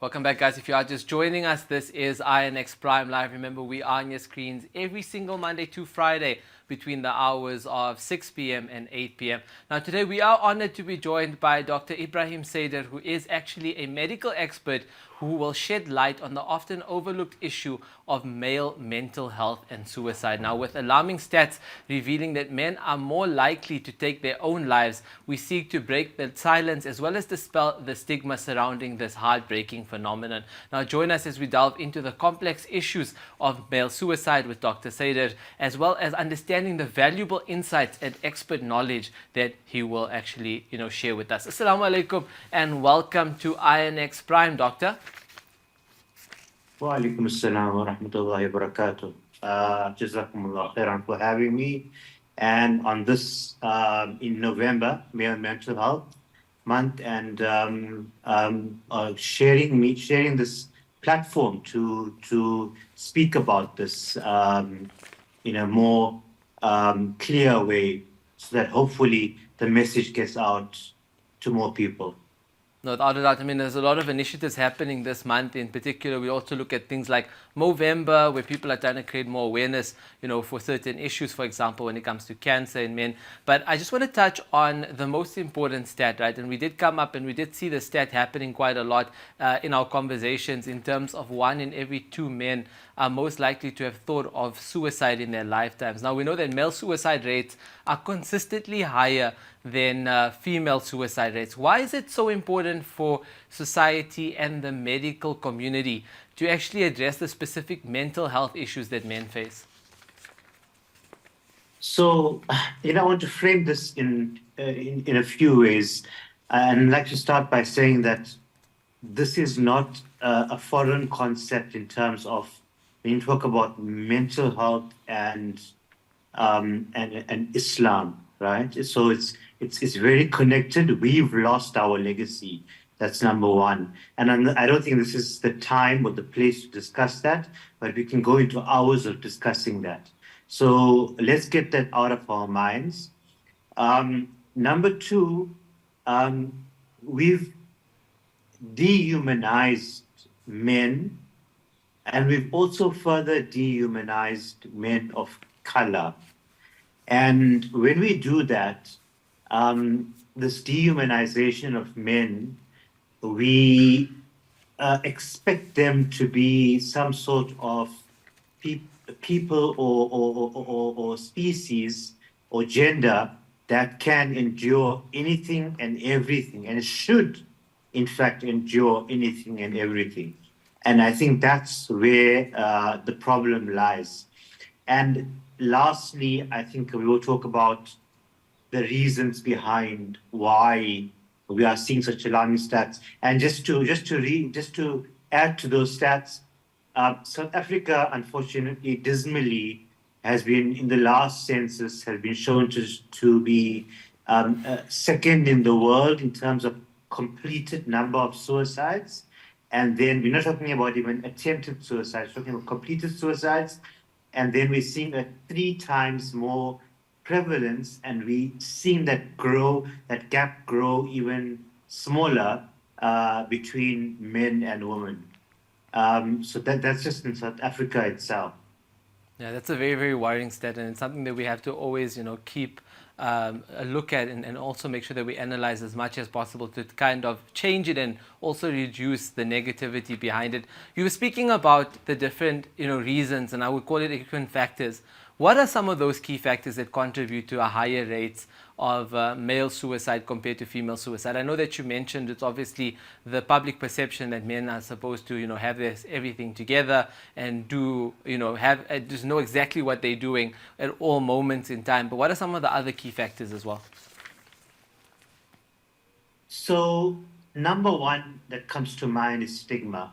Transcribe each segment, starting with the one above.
Welcome back, guys. If you are just joining us, this is INX Prime Live. Remember, we are on your screens every single Monday to Friday between the hours of 6 p.m. and 8 p.m. Now, today we are honored to be joined by Dr. Ebrahim Sader, who is actually a medical expert who will shed light on the often overlooked issue of male mental health and suicide. Now, with alarming stats revealing that men are more likely to take their own lives, we seek to break the silence as well as dispel the stigma surrounding this heartbreaking phenomenon. Now, join us as we delve into the complex issues of male suicide with Dr. Sader, as well as understanding the valuable insights and expert knowledge that he will actually, share with us. Assalamu alaikum and welcome to INX Prime, Doctor. Wa alaikum assalam wa rahmatullahi wa barakatuh. Jazakumullah khairan for having me. And on this, in November, Male Mental Health Month, and sharing this platform to speak about this in a more clear way, so that hopefully the message gets out to more people. No, without a doubt. I mean, there's a lot of initiatives happening this month. In particular, we also look at things like Movember, where people are trying to create more awareness, for certain issues, for example, when it comes to cancer in men. But I just want to touch on the most important stat, right? And we did come up and we did see the stat happening quite a lot in our conversations, in terms of 1 in every 2 men are most likely to have thought of suicide in their lifetimes. Now, we know that male suicide rates are consistently higher than female suicide rates. Why is it so important for society and the medical community to actually address the specific mental health issues that men face? So, I want to frame this in a few ways, and I'd like to start by saying that this is not a foreign concept in terms of when you talk about mental health and Islam, right? So it's very connected. We've lost our legacy. That's number one. And I don't think this is the time or the place to discuss that, but we can go into hours of discussing that. So let's get that out of our minds. Number two, we've dehumanized men, and we've also further dehumanized men of color. And when we do that, this dehumanization of men, we expect them to be some sort of people or species or gender that can endure anything and everything, and should, in fact, endure anything and everything. And I think that's where the problem lies. And lastly, I think we will talk about the reasons behind why we are seeing such alarming stats. And just to add to those stats, South Africa, unfortunately, dismally, has been, in the last census, has been shown to be second in the world in terms of completed number of suicides. And then we're not talking about even attempted suicides, we're talking about completed suicides. And then we're seeing a 3 times more prevalence, and we're seeing that gap grow even smaller between men and women. So that's just in South Africa itself. Yeah, that's a very, very worrying stat, and it's something that we have to always, keep a look at, and also make sure that we analyze as much as possible to kind of change it and also reduce the negativity behind it. You were speaking about the different, reasons, and I would call it different factors. What are some of those key factors that contribute to a higher rates of male suicide compared to female suicide? I know that you mentioned it's obviously the public perception that men are supposed to, have this everything together and do, just know exactly what they're doing at all moments in time. But what are some of the other key factors as well? So number one that comes to mind is stigma.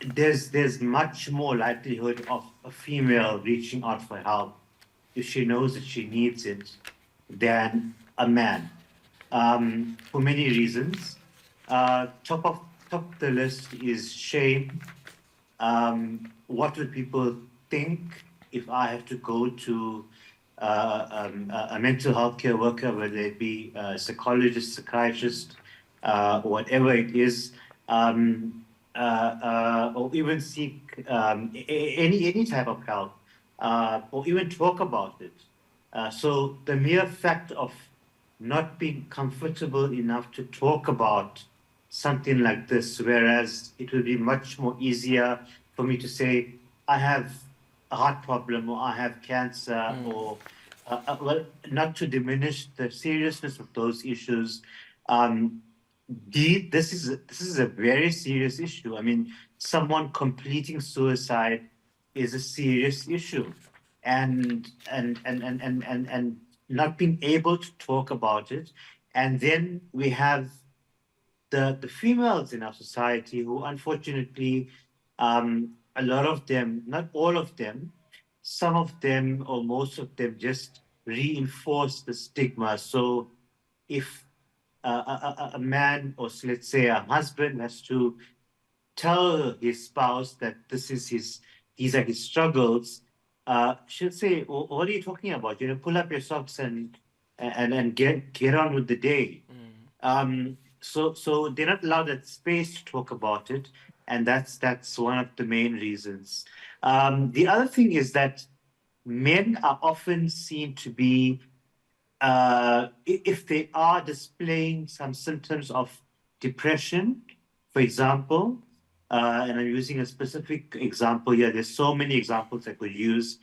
There's much more likelihood of a female reaching out for help if she knows that she needs it than a man, for many reasons. Top of the list is shame. What would people think if I have to go to a mental health care worker, whether it be a psychologist, psychiatrist, whatever it is, or even seek any type of help, or even talk about it. So the mere fact of not being comfortable enough to talk about something like this, whereas it would be much more easier for me to say, I have a heart problem, or I have cancer, or well, not to diminish the seriousness of those issues. Um, this is a very serious issue. I mean, someone completing suicide is a serious issue, and not being able to talk about it, and then we have the females in our society who, unfortunately, a lot of them, not all of them, some of them or most of them just reinforce the stigma. So if a man, or let's say a husband, has to tell his spouse that these are his struggles, she'll say, "What are you talking about? Pull up your socks and get on with the day." So they're not allowed that space to talk about it, and that's one of the main reasons. The other thing is that men are often seen to be, if they are displaying some symptoms of depression, for example, and I'm using a specific example here, there's so many examples I could use.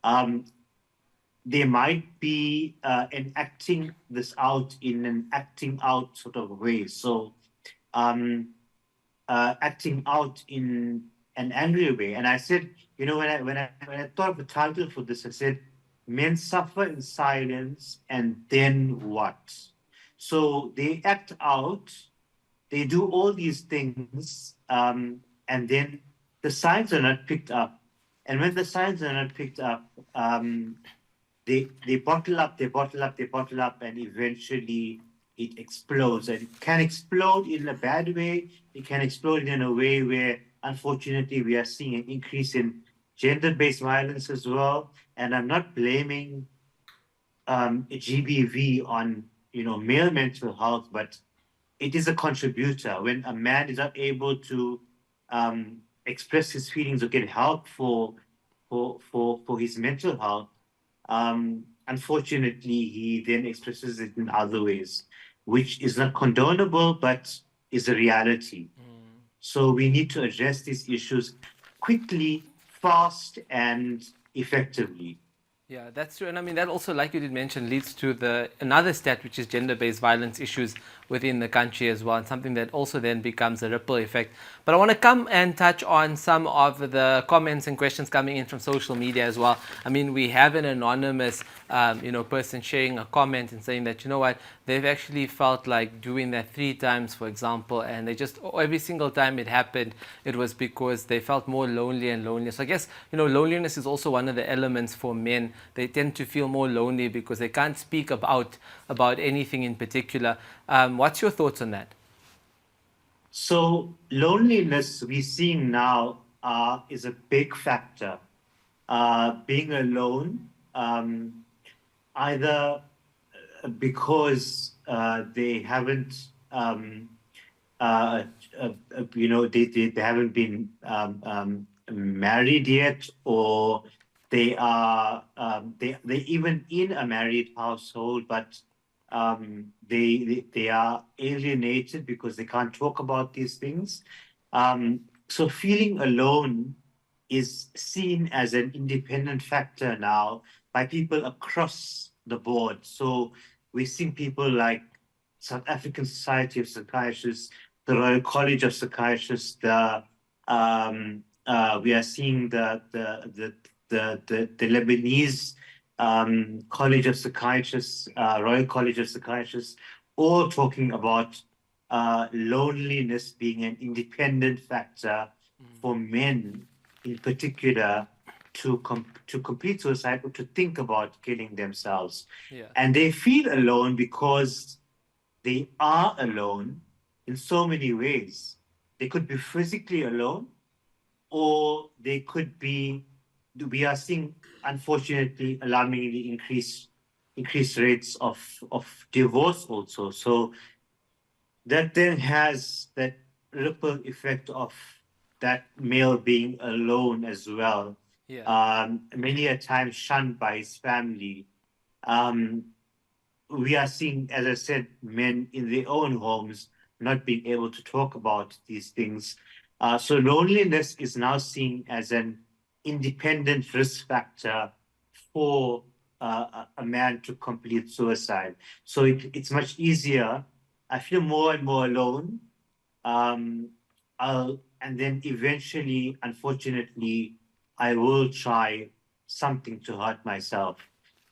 Um, they might be enacting this out in an acting out sort of way. So, um, acting out in an angry way. And I said, when I thought of the title for this, I said, "Men suffer in silence, and then what?" So they act out, they do all these things, and then the signs are not picked up. And when the signs are not picked up, they bottle up, they bottle up, they bottle up, and eventually it explodes. And it can explode in a bad way. It can explode in a way where, unfortunately, we are seeing an increase in gender-based violence as well. And I'm not blaming GBV on male mental health, but it is a contributor. When a man is not able to express his feelings or get help for his mental health, unfortunately, he then expresses it in other ways, which is not condonable, but is a reality. So we need to address these issues quickly, fast, and effectively. Yeah, that's true. And I mean, that also, like you did mention, leads to the another stat, which is gender-based violence issues within the country as well, and something that also then becomes a ripple effect. But I want to come and touch on some of the comments and questions coming in from social media as well. I mean, we have an anonymous, person sharing a comment and saying that, you know what, they've actually felt like doing that 3 times, for example, and they just, every single time it happened, it was because they felt more lonely and lonely. So I guess, loneliness is also one of the elements for men. They tend to feel more lonely because they can't speak about anything in particular. What's your thoughts on that? So loneliness we're seeing now is a big factor. Being alone, either because they haven't, they haven't been married yet, or they even in a married household, but they are alienated because they can't talk about these things. So feeling alone is seen as an independent factor now by people across the board. So we're seeing people like South African Society of Psychiatrists, the Royal College of Psychiatrists, we are seeing the Lebanese College of Psychiatrists, Royal College of Psychiatrists, all talking about loneliness being an independent factor for men in particular to complete suicide or to think about killing themselves. Yeah. And they feel alone because they are alone in so many ways. They could be physically alone, or they could be, we are seeing, unfortunately, alarmingly increased rates of divorce also. So that then has that ripple effect of that male being alone as well, Yeah. many a time shunned by his family. Um, we are seeing, as I said, men in their own homes not being able to talk about these things. So loneliness is now seen as an independent risk factor for a man to complete suicide. So it's much easier. I feel more and more alone. Um, and then eventually, unfortunately, I will try something to hurt myself.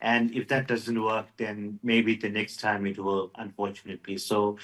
And if that doesn't work, then maybe the next time it will, unfortunately. So,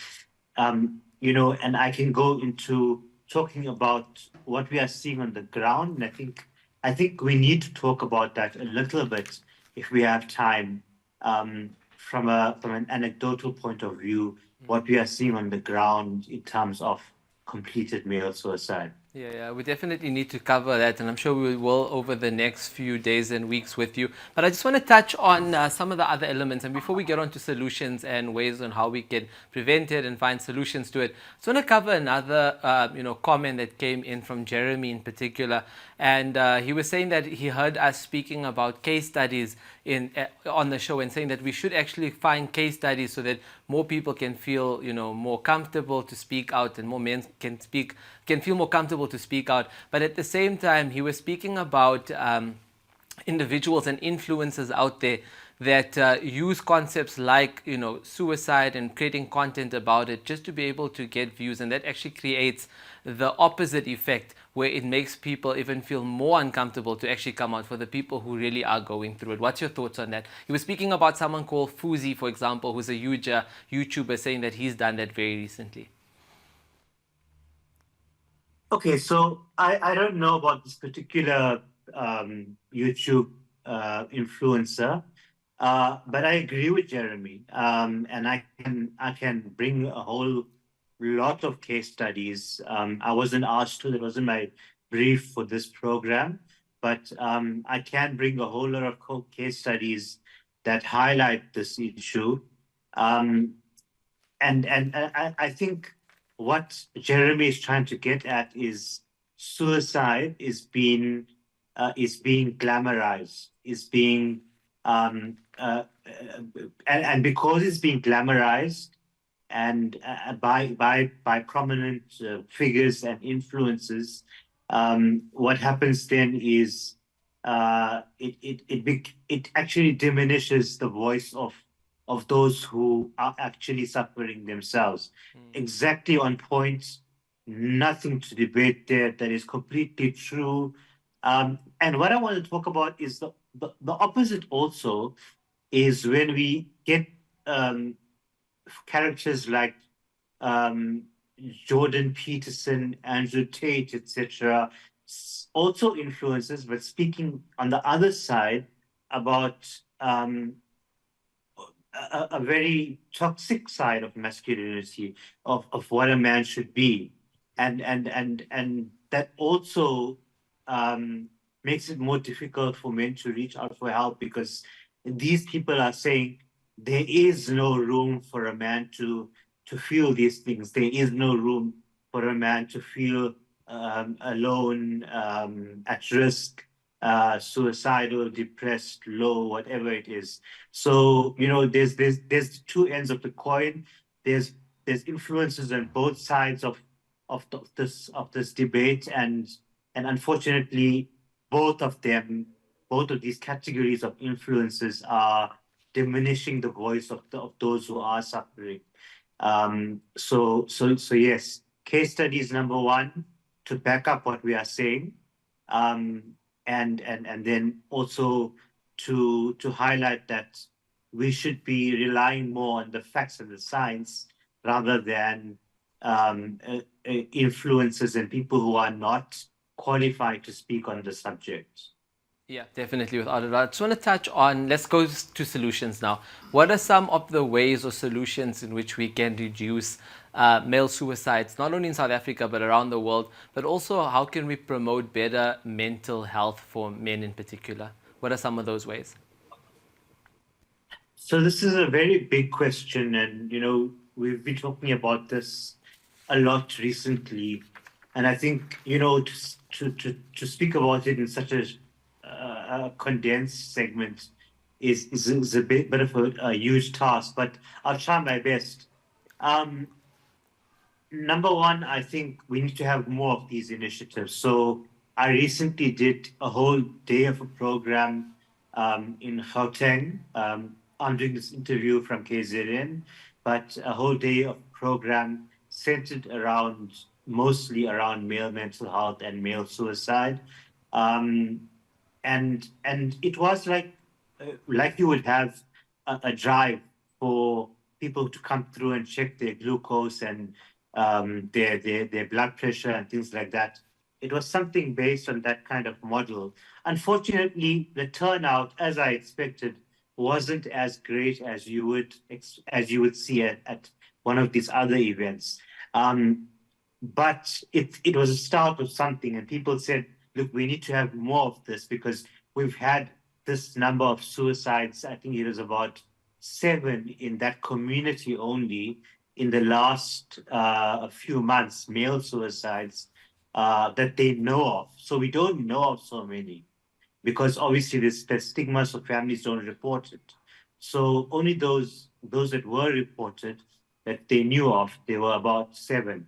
and I can go into talking about what we are seeing on the ground. And I think we need to talk about that a little bit if we have time, from an anecdotal point of view, what we are seeing on the ground in terms of completed male suicide. Yeah, we definitely need to cover that, and I'm sure we will over the next few days and weeks with you. But I just want to touch on some of the other elements, and before we get on to solutions and ways on how we can prevent it and find solutions to it, I just want to cover another, comment that came in from Jeremy in particular, and he was saying that he heard us speaking about case studies on the show, and saying that we should actually find case studies so that more people can feel more comfortable to speak out, and more men can feel more comfortable to speak out. But at the same time, he was speaking about individuals and influencers out there that use concepts like suicide and creating content about it just to be able to get views, and that actually creates the opposite effect, where it makes people even feel more uncomfortable to actually come out for the people who really are going through it. What's your thoughts on that? He was speaking about someone called Fuzi, for example, who's a huge YouTuber, saying that he's done that very recently. Okay, so I don't know about this particular YouTube influencer, but I agree with Jeremy, and I can bring a whole lot of case studies. I wasn't asked to; that wasn't my brief for this program, but I can bring a whole lot of case studies that highlight this issue. Um, and I think what Jeremy is trying to get at is suicide is being glamorized, is being and because it's being glamorized and by prominent figures and influences, what happens then is it actually diminishes the voice of those who are actually suffering themselves. Exactly on point, nothing to debate there. That is completely true. And what I want to talk about is the opposite also, is when we get um, characters like um, Jordan Peterson, Andrew Tate, etc., also influences, but speaking on the other side about a very toxic side of masculinity, of what a man should be, and that also makes it more difficult for men to reach out for help, because these people are saying there is no room for a man to feel these things. There is no room for a man to feel alone, at risk, suicidal, depressed, low, whatever it is. So there's two ends of the coin. There's there's influences on both sides of this debate, and unfortunately, both of them, both of these categories of influences are diminishing the voice of those who are suffering. So yes, case study is number one to back up what we are saying, um, and then also to highlight that we should be relying more on the facts and the science rather than influencers and people who are not qualified to speak on the subject. Yeah, definitely. Without a doubt. I just want to touch on, let's go to solutions now. What are some of the ways or solutions in which we can reduce male suicides, not only in South Africa, but around the world? But also, how can we promote better mental health for men in particular? What are some of those ways? So this is a very big question, and we've been talking about this a lot recently, and I think to speak about it in such a condensed segment is a bit of a huge task, but I'll try my best. Um, Number one, I think we need to have more of these initiatives. So I recently did a whole day of a program in Gauteng. I'm doing this interview from KZN, but a whole day of program centered around mostly around male mental health and male suicide. Um, and it was like you would have a drive for people to come through and check their glucose and their blood pressure and things like that. It was something based on that kind of model. Unfortunately, the turnout, as I expected, wasn't as great as you would see at one of these other events. Um, but it was a start of something, and people said, look, we need to have more of this because we've had this number of suicides. I think it was about 7 in that community only in the last a few months, male suicides that they know of. So we don't know of so many because obviously the stigma, so families don't report it. So only those that were reported that they knew of, there were about 7.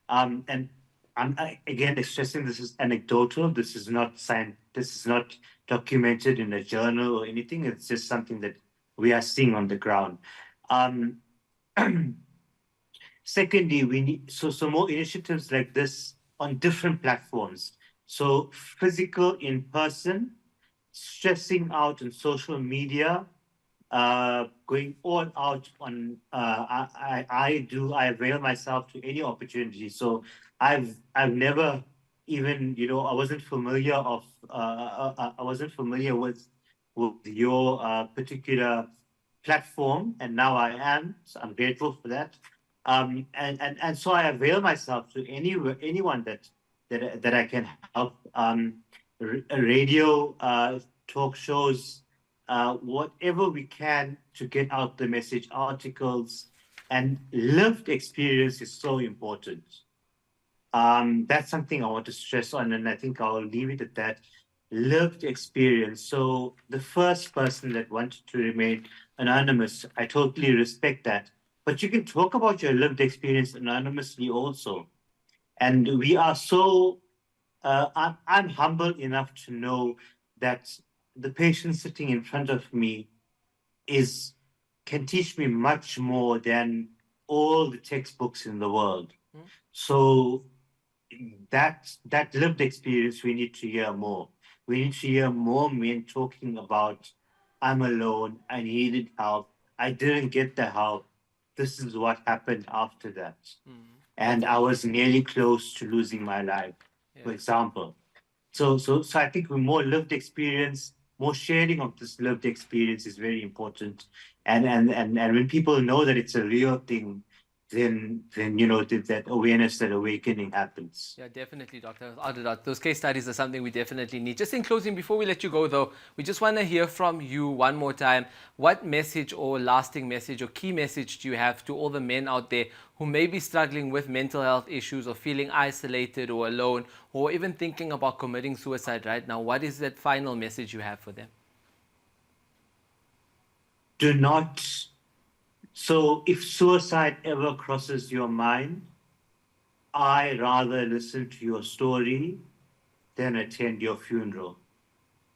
And again stressing this is anecdotal. This is not science. This is not documented in a journal or anything. It's just something that we are seeing on the ground. Um, Secondly, we need so more initiatives like this on different platforms. So physical in person, stressing out on social media, going all out on I avail myself to any opportunity. So I've never even I wasn't familiar of I wasn't familiar with your particular platform, and now I am. So I'm grateful for that. And so I avail myself to anyone that I can help. Radio talk shows, whatever we can to get out the message, articles, and lived experience is so important. That's something I want to stress on, and I think I'll leave it at that. Lived experience. So the first person that wanted to remain anonymous, I totally respect that. But you can talk about your lived experience anonymously also. And we are so, I'm humble enough to know that the patient sitting in front of me is can teach me much more than all the textbooks in the world. So that lived experience we need to hear more. We need to hear more men talking about I'm alone, I needed help, I didn't get the help. This is what happened after that. And I was nearly close to losing my life, for example. So I think with more lived experience, more sharing of this lived experience is very important. And when people know that it's a real thing, then that awareness, that awakening happens. Yeah, definitely, Doctor. Without a doubt. Those case studies are something we definitely need. Just in closing, before we let you go, though, we just want to hear from you one more time. What message or lasting message or key message do you have to all the men out there who may be struggling with mental health issues or feeling isolated or alone or even thinking about committing suicide right now? What is that final message you have for them? Do not. So if suicide ever crosses your mind, I rather listen to your story than attend your funeral.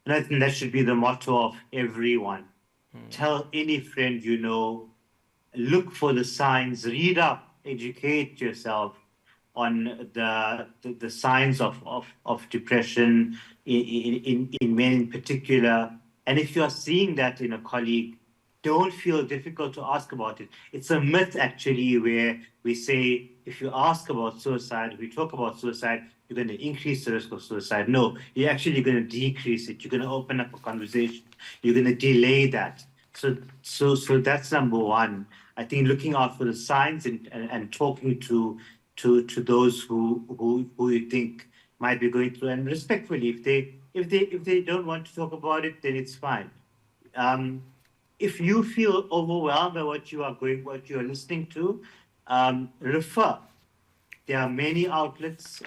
And I think that should be the motto of everyone. Tell any friend you know, look for the signs, read up, educate yourself on the signs of depression in men in particular. And if you are seeing that in a colleague, don't feel difficult to ask about it. It's a myth, actually, where we say if you ask about suicide, if we talk about suicide, you're going to increase the risk of suicide. No, you're actually going to decrease it. You're going to open up a conversation. You're going to delay that. So that's number one. I think looking out for the signs and talking to those who you think might be going through, and respectfully, if they don't want to talk about it, then it's fine. if you feel overwhelmed by what you are listening to, refer. There are many outlets,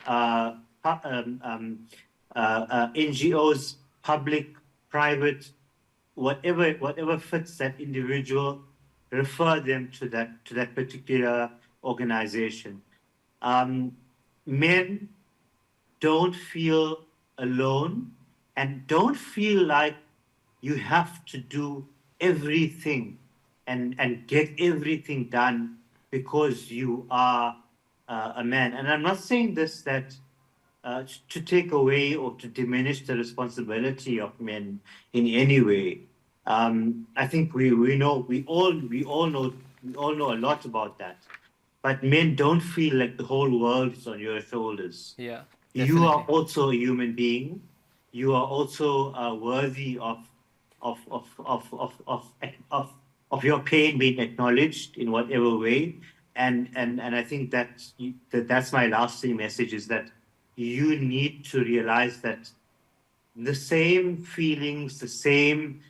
NGOs, public, private, whatever fits that individual. Refer them to that particular organization. Men, don't feel alone, and don't feel like you have to do everything and get everything done because you are a man. And I'm not saying this that to take away or to diminish the responsibility of men in any way. I think we all know a lot about that. But men, don't feel like the whole world is on your shoulders. Yeah, You are definitely. also a human being. You are also worthy of of of of of of of your pain being acknowledged in whatever way. And I think that's my lasting message, is that you need to realize that the same feelings, the same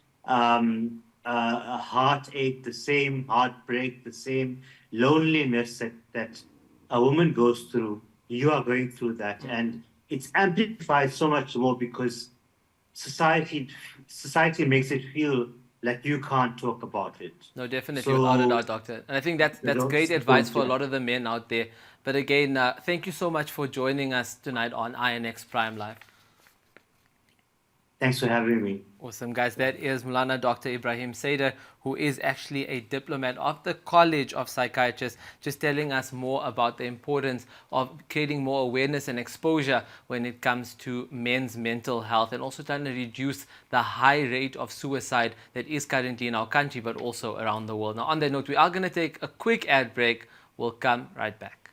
heartache, the same heartbreak, the same loneliness that a woman goes through, you are going through that. And it's amplified so much more because society society makes it feel like you can't talk about it. No, definitely, without a So, doubt, doctor. And I think that's you know, great advice don't, for a lot of the men out there. But again, thank you so much for joining us tonight on INX Prime Live. thanks for having me. Awesome, guys. That is Mulana Dr. Ebrahim Sader, who is actually a diplomat of the College of Psychiatrists, just telling us more about the importance of creating more awareness and exposure when it comes to men's mental health, and also trying to reduce the high rate of suicide that is currently in our country, but also around the world. Now, on that note, we are going to take a quick ad break. We'll come right back.